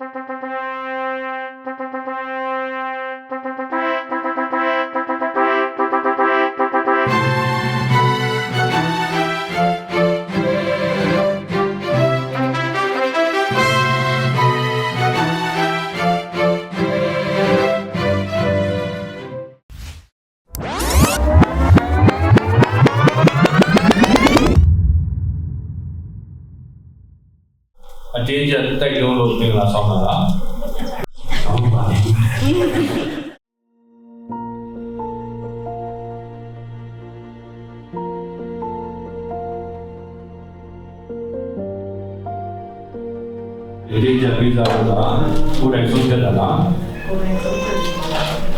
အတင်းကျပ်တိုက်လုံးလို့ပြင်လာဆောင်တာလားဆောင်းပါဒီကြပြီးသားတော့ကိုယ်တိုင်ဆုံးဖြတ်တာလားကိုယ်တိုင်ဆုံးဖြတ်တာ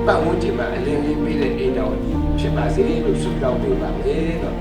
ပတ်ဝန်းကျင်မှာအလင်းလေးပေးတဲ့အိမ်တော်ကြီးဖြစ်ပါစေလို့ဆုတောင်းပေးပါမယ်တော့